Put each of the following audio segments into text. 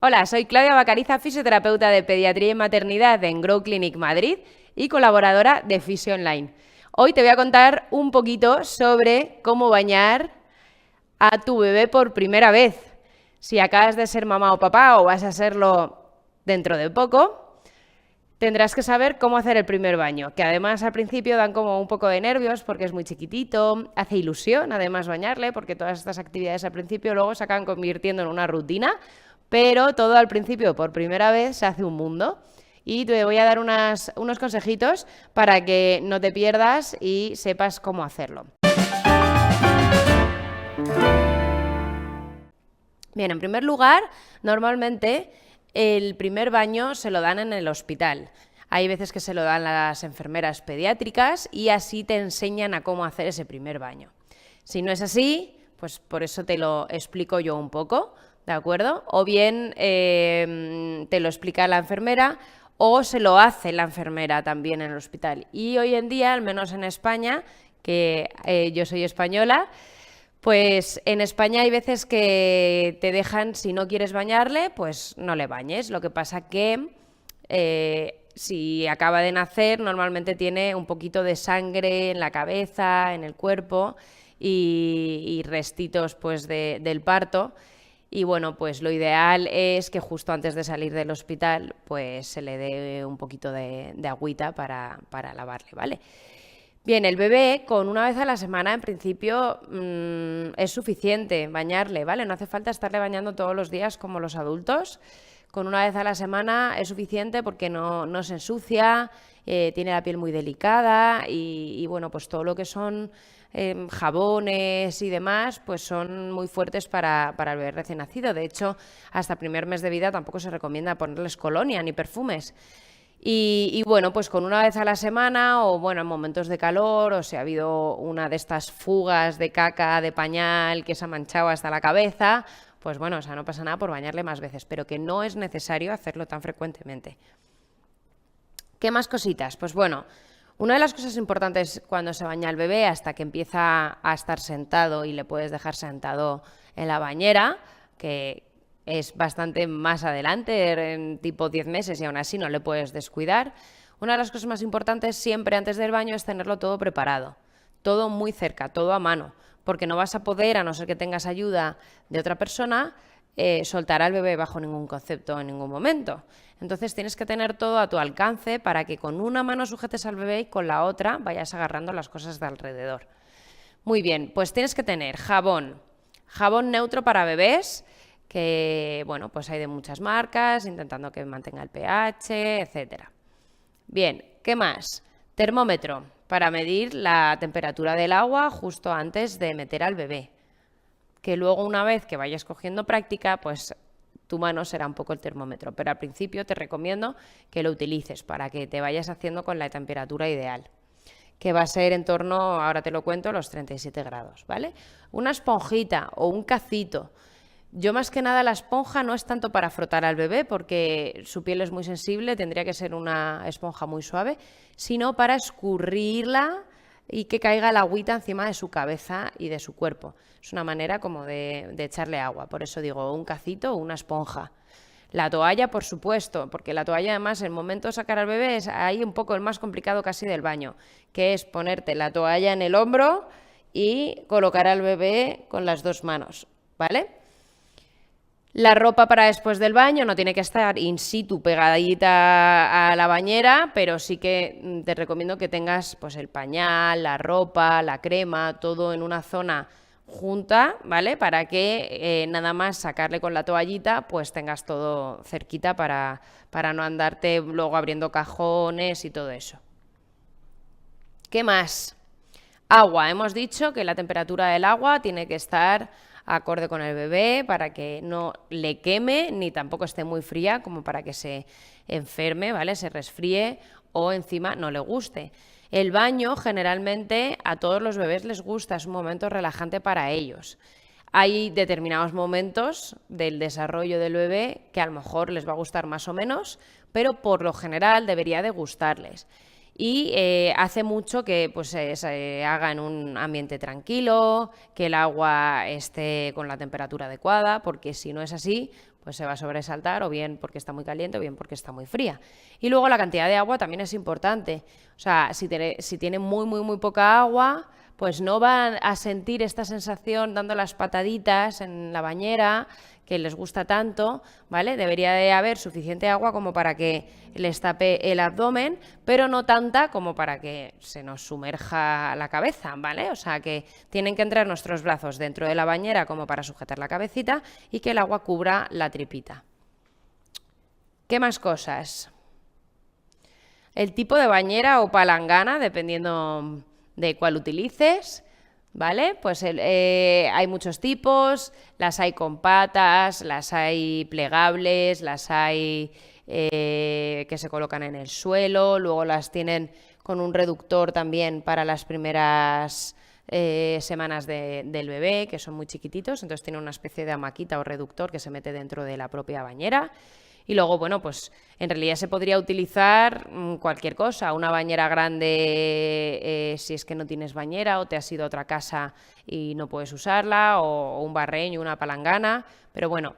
Hola, soy Claudia Bacariza, fisioterapeuta de pediatría y maternidad en Grow Clinic Madrid y colaboradora de Fisio Online. Hoy te voy a contar un poquito sobre cómo bañar a tu bebé por primera vez. Si acabas de ser mamá o papá o vas a serlo dentro de poco, tendrás que saber cómo hacer el primer baño, que además al principio dan como un poco de nervios porque es muy chiquitito, hace ilusión además bañarle porque todas estas actividades al principio luego se acaban convirtiendo en una rutina, pero todo al principio por primera vez se hace un mundo. Y te voy a dar unos consejitos para que no te pierdas y sepas cómo hacerlo. Bien, en primer lugar, normalmente el primer baño se lo dan en el hospital. Hay veces que se lo dan las enfermeras pediátricas y así te enseñan a cómo hacer ese primer baño. Si no es así, pues por eso te lo explico yo un poco, ¿de acuerdo? O bien te lo explica la enfermera o se lo hace la enfermera también en el hospital. Y hoy en día, al menos en España, que yo soy española, pues en España hay veces que te dejan, si no quieres bañarle, pues no le bañes. Lo que pasa que si acaba de nacer, normalmente tiene un poquito de sangre en la cabeza, en el cuerpo y restitos pues del parto. Y bueno, pues lo ideal es que justo antes de salir del hospital, pues se le dé un poquito de agüita para lavarle, ¿vale? Bien, el bebé con una vez a la semana en principio es suficiente bañarle, ¿vale? No hace falta estarle bañando todos los días como los adultos. Con una vez a la semana es suficiente porque no se ensucia, tiene la piel muy delicada y bueno, pues todo lo que son jabones y demás, pues son muy fuertes para el bebé recién nacido. De hecho, hasta el primer mes de vida tampoco se recomienda ponerles colonia ni perfumes. Y bueno, pues con una vez a la semana o bueno, en momentos de calor o si ha habido una de estas fugas de caca, de pañal que se ha manchado hasta la cabeza, pues bueno, o sea, no pasa nada por bañarle más veces, pero que no es necesario hacerlo tan frecuentemente. ¿Qué más cositas? Pues bueno, una de las cosas importantes cuando se baña el bebé hasta que empieza a estar sentado y le puedes dejar sentado en la bañera, que es bastante más adelante, en tipo 10 meses y aún así no le puedes descuidar. Una de las cosas más importantes siempre antes del baño es tenerlo todo preparado, todo muy cerca, todo a mano, porque no vas a poder, a no ser que tengas ayuda de otra persona, soltar al bebé bajo ningún concepto en ningún momento. Entonces tienes que tener todo a tu alcance para que con una mano sujetes al bebé y con la otra vayas agarrando las cosas de alrededor. Muy bien, pues tienes que tener jabón neutro para bebés, que bueno, pues hay de muchas marcas, intentando que mantenga el pH, etcétera. Bien, ¿qué más? Termómetro para medir la temperatura del agua justo antes de meter al bebé. Que luego una vez que vayas cogiendo práctica, pues tu mano será un poco el termómetro, pero al principio te recomiendo que lo utilices para que te vayas haciendo con la temperatura ideal, que va a ser en torno, ahora te lo cuento, los 37 grados, ¿vale? Una esponjita o un cacito. Yo más que nada la esponja no es tanto para frotar al bebé porque su piel es muy sensible, tendría que ser una esponja muy suave, sino para escurrirla y que caiga la agüita encima de su cabeza y de su cuerpo. Es una manera como de echarle agua, por eso digo un cacito o una esponja. La toalla, por supuesto, porque la toalla además en el momento de sacar al bebé es ahí un poco el más complicado casi del baño, que es ponerte la toalla en el hombro y colocar al bebé con las dos manos, ¿vale? La ropa para después del baño no tiene que estar in situ pegadita a la bañera, pero sí que te recomiendo que tengas pues el pañal, la ropa, la crema, todo en una zona junta, ¿vale? Para que nada más sacarle con la toallita, pues tengas todo cerquita para no andarte luego abriendo cajones y todo eso. ¿Qué más? Agua. Hemos dicho que la temperatura del agua tiene que estar acorde con el bebé para que no le queme ni tampoco esté muy fría como para que se enferme, ¿vale? Se resfríe o encima no le guste. El baño generalmente a todos los bebés les gusta, es un momento relajante para ellos. Hay determinados momentos del desarrollo del bebé que a lo mejor les va a gustar más o menos, pero por lo general debería de gustarles. Y hace mucho que pues, se haga en un ambiente tranquilo, que el agua esté con la temperatura adecuada, porque si no es así, pues se va a sobresaltar, o bien porque está muy caliente o bien porque está muy fría. Y luego la cantidad de agua también es importante. O sea, si tiene muy poca agua, pues no van a sentir esta sensación dando las pataditas en la bañera, que les gusta tanto, ¿vale? Debería de haber suficiente agua como para que les tape el abdomen, pero no tanta como para que se nos sumerja la cabeza, ¿vale? O sea, que tienen que entrar nuestros brazos dentro de la bañera como para sujetar la cabecita y que el agua cubra la tripita. ¿Qué más cosas? El tipo de bañera o palangana, dependiendo de cuál utilices, ¿vale? Pues hay muchos tipos, las hay con patas, las hay plegables, las hay que se colocan en el suelo, luego las tienen con un reductor también para las primeras semanas del bebé, que son muy chiquititos, entonces tiene una especie de hamaquita o reductor que se mete dentro de la propia bañera. Y luego, bueno, pues en realidad se podría utilizar cualquier cosa, una bañera grande si es que no tienes bañera o te has ido a otra casa y no puedes usarla, o un barreño, una palangana, pero bueno,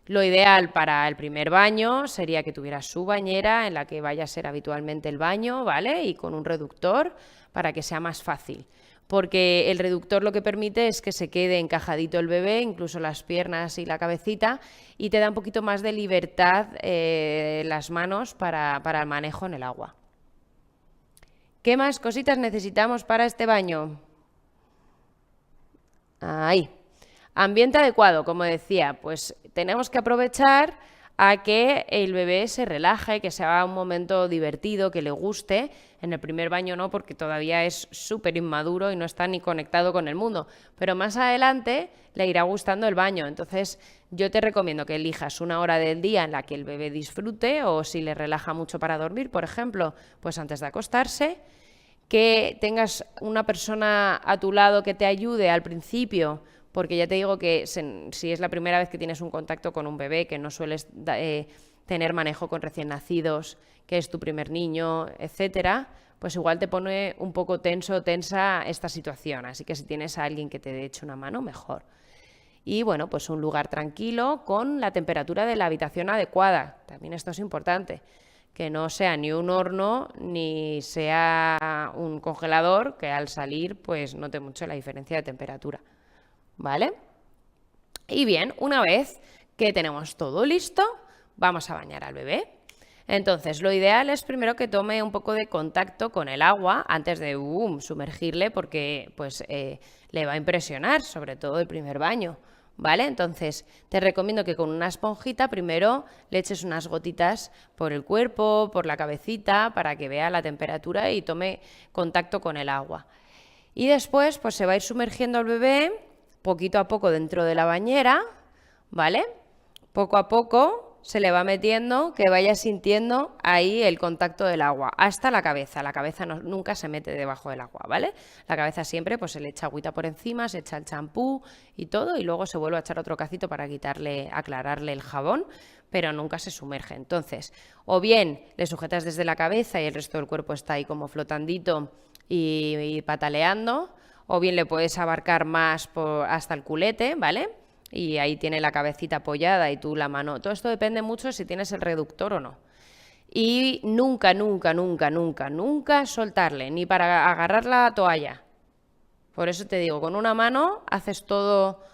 lo ideal para el primer baño sería que tuvieras su bañera en la que vaya a ser habitualmente el baño, ¿vale? Y con un reductor para que sea más fácil. Porque el reductor lo que permite es que se quede encajadito el bebé, incluso las piernas y la cabecita, y te da un poquito más de libertad las manos para el manejo en el agua. ¿Qué más cositas necesitamos para este baño? Ahí. Ambiente adecuado, como decía, pues tenemos que aprovechar a que el bebé se relaje, que sea un momento divertido, que le guste. En el primer baño no, porque todavía es súper inmaduro y no está ni conectado con el mundo. Pero más adelante le irá gustando el baño. Entonces yo te recomiendo que elijas una hora del día en la que el bebé disfrute, o si le relaja mucho para dormir, por ejemplo, pues antes de acostarse. Que tengas una persona a tu lado que te ayude al principio, porque ya te digo que si es la primera vez que tienes un contacto con un bebé, que no sueles tener manejo con recién nacidos, que es tu primer niño, etcétera, pues igual te pone un poco tenso o tensa esta situación. Así que si tienes a alguien que te eche una mano, mejor. Y bueno, pues un lugar tranquilo con la temperatura de la habitación adecuada. También esto es importante. Que no sea ni un horno ni sea un congelador, que al salir pues note mucho la diferencia de temperatura. ¿Vale? Y bien, una vez que tenemos todo listo, vamos a bañar al bebé. Entonces, lo ideal es primero que tome un poco de contacto con el agua antes de sumergirle, porque pues, le va a impresionar, sobre todo el primer baño. ¿Vale? Entonces, te recomiendo que con una esponjita primero le eches unas gotitas por el cuerpo, por la cabecita, para que vea la temperatura y tome contacto con el agua. Y después, pues se va a ir sumergiendo el bebé poquito a poco dentro de la bañera, ¿vale? Poco a poco se le va metiendo, que vaya sintiendo ahí el contacto del agua, hasta la cabeza. La cabeza nunca se mete debajo del agua, ¿vale? La cabeza siempre pues se le echa agüita por encima, se echa el champú y todo, y luego se vuelve a echar otro cacito para aclararle el jabón, pero nunca se sumerge. Entonces, o bien le sujetas desde la cabeza y el resto del cuerpo está ahí como flotandito y pataleando, o bien le puedes abarcar más hasta el culete, ¿vale? Y ahí tiene la cabecita apoyada y tú la mano. Todo esto depende mucho si tienes el reductor o no. Y nunca soltarle, ni para agarrar la toalla. Por eso te digo, con una mano haces todo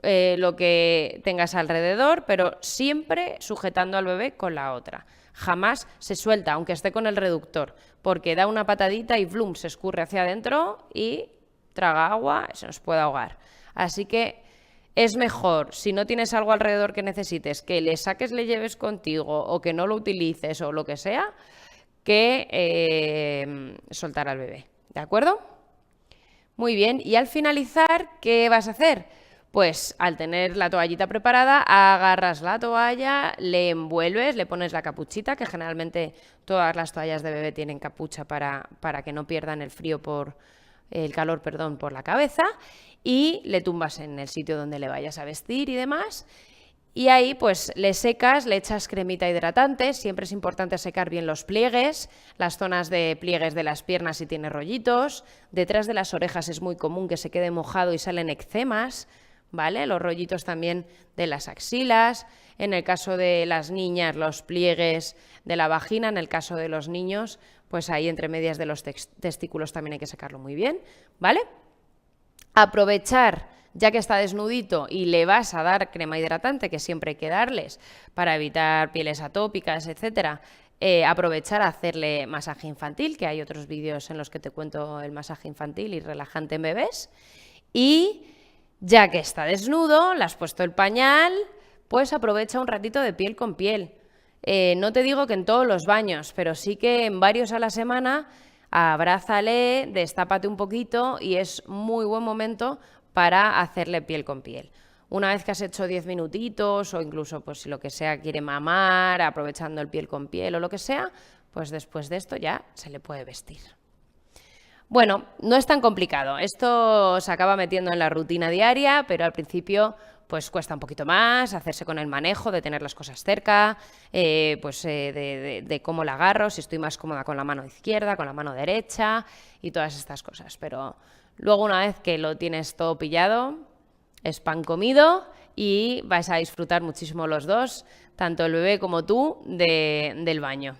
lo que tengas alrededor, pero siempre sujetando al bebé con la otra. Jamás se suelta, aunque esté con el reductor, porque da una patadita y ¡blum!, se escurre hacia adentro y traga agua, se nos puede ahogar. Así que es mejor, si no tienes algo alrededor que necesites, que le saques, le lleves contigo o que no lo utilices o lo que sea, que soltar al bebé. ¿De acuerdo? Muy bien. Y al finalizar, ¿qué vas a hacer? Pues al tener la toallita preparada, agarras la toalla, le envuelves, le pones la capuchita, que generalmente todas las toallas de bebé tienen capucha para que no pierdan el calor, por la cabeza, y le tumbas en el sitio donde le vayas a vestir y demás. Y ahí pues le secas, le echas cremita hidratante. Siempre es importante secar bien los pliegues, las zonas de pliegues de las piernas si tiene rollitos. Detrás de las orejas es muy común que se quede mojado y salen eczemas, ¿vale? Los rollitos también de las axilas. En el caso de las niñas, los pliegues de la vagina. En el caso de los niños, pues ahí entre medias de los testículos también hay que secarlo muy bien, ¿vale? Aprovechar, ya que está desnudito y le vas a dar crema hidratante, que siempre hay que darles para evitar pieles atópicas, etcétera, aprovechar a hacerle masaje infantil, que hay otros vídeos en los que te cuento el masaje infantil y relajante en bebés. Y ya que está desnudo, le has puesto el pañal, pues aprovecha un ratito de piel con piel. No te digo que en todos los baños, pero sí que en varios a la semana, abrázale, destápate un poquito y es muy buen momento para hacerle piel con piel. Una vez que has hecho 10 minutitos o incluso pues si lo que sea quiere mamar, aprovechando el piel con piel o lo que sea, pues después de esto ya se le puede vestir. Bueno, no es tan complicado. Esto se acaba metiendo en la rutina diaria, pero al principio pues cuesta un poquito más hacerse con el manejo, de tener las cosas cerca, de cómo la agarro, si estoy más cómoda con la mano izquierda, con la mano derecha y todas estas cosas. Pero luego una vez que lo tienes todo pillado, es pan comido y vais a disfrutar muchísimo los dos, tanto el bebé como tú, del baño.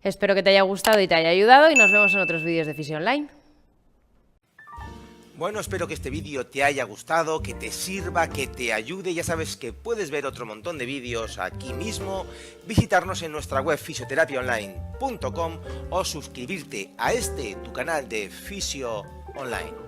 Espero que te haya gustado y te haya ayudado y nos vemos en otros vídeos de Fisio Online. Bueno, espero que este vídeo te haya gustado, que te sirva, que te ayude. Ya sabes que puedes ver otro montón de vídeos aquí mismo, visitarnos en nuestra web fisioterapiaonline.com o suscribirte a tu canal de Fisio Online.